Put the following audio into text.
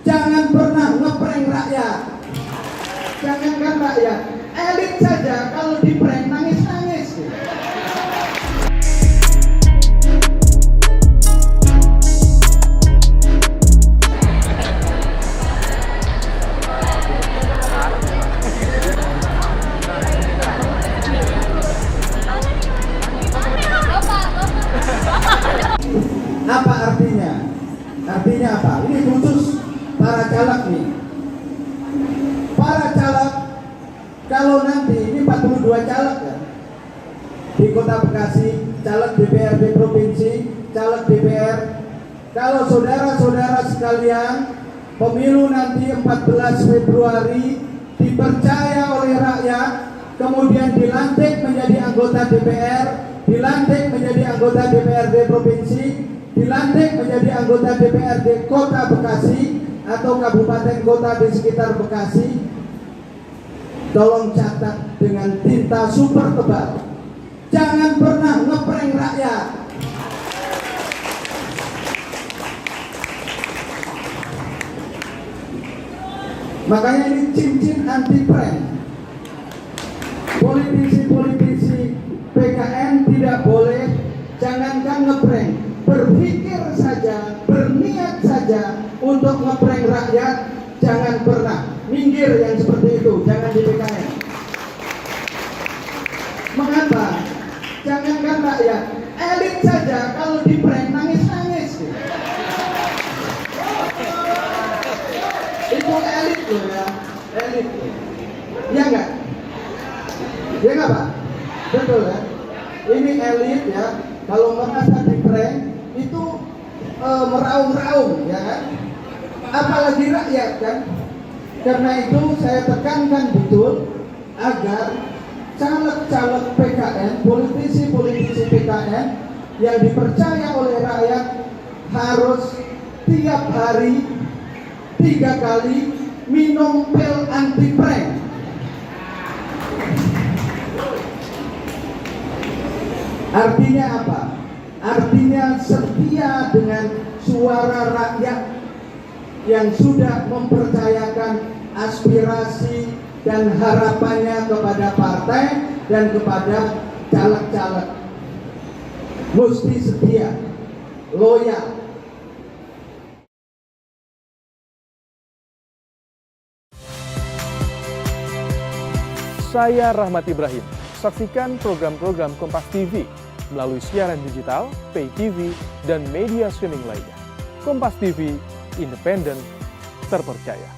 Jangan pernah ngeprank rakyat. Jangankan rakyat, elit saja kalau diprank nangis-nangis. Apa artinya? Artinya apa? Ini khusus para caleg nih. Para caleg, kalau nanti ini 42 caleg ya, di Kota Bekasi, caleg DPRD provinsi, caleg DPR. Kalau saudara-saudara sekalian, pemilu nanti 14 Februari dipercaya oleh rakyat, kemudian dilantik menjadi anggota DPR, dilantik menjadi anggota DPRD provinsi, dilantik menjadi anggota DPRD Kota Bekasi atau kabupaten kota di sekitar Bekasi. Tolong catat dengan tinta super tebal, jangan pernah ngeprank rakyat. Makanya ini cincin anti prank. Politisi-politisi PKN tidak boleh, jangankan ngeprank, berpikir saja, berniat saja untuk ngeprank rakyat, jangan pernah. Minggir yang seperti itu, jangan di PKN. Mengapa? Jangankan rakyat, elit saja kalau di prank nangis-nangis. Itu elit loh ya, elit. Ya enggak? Ya enggak Pak? Betul ya? Ini elit ya, kalau merasa di prank itu meraung-raung ya kan? Apalagi rakyat kan? Karena itu saya tekankan betul agar caleg-caleg PKN, politisi-politisi PKN yang dipercaya oleh rakyat harus tiap hari 3 kali minum pil anti prank. Artinya apa? Artinya setia dengan suara rakyat yang sudah mempercayakan aspirasi dan harapannya kepada partai dan kepada caleg-caleg. Mesti setia, loyal. Saya Rahmat Ibrahim. Saksikan program-program Kompas TV melalui siaran digital, pay TV, dan media streaming lainnya. Kompas TV, independen, terpercaya.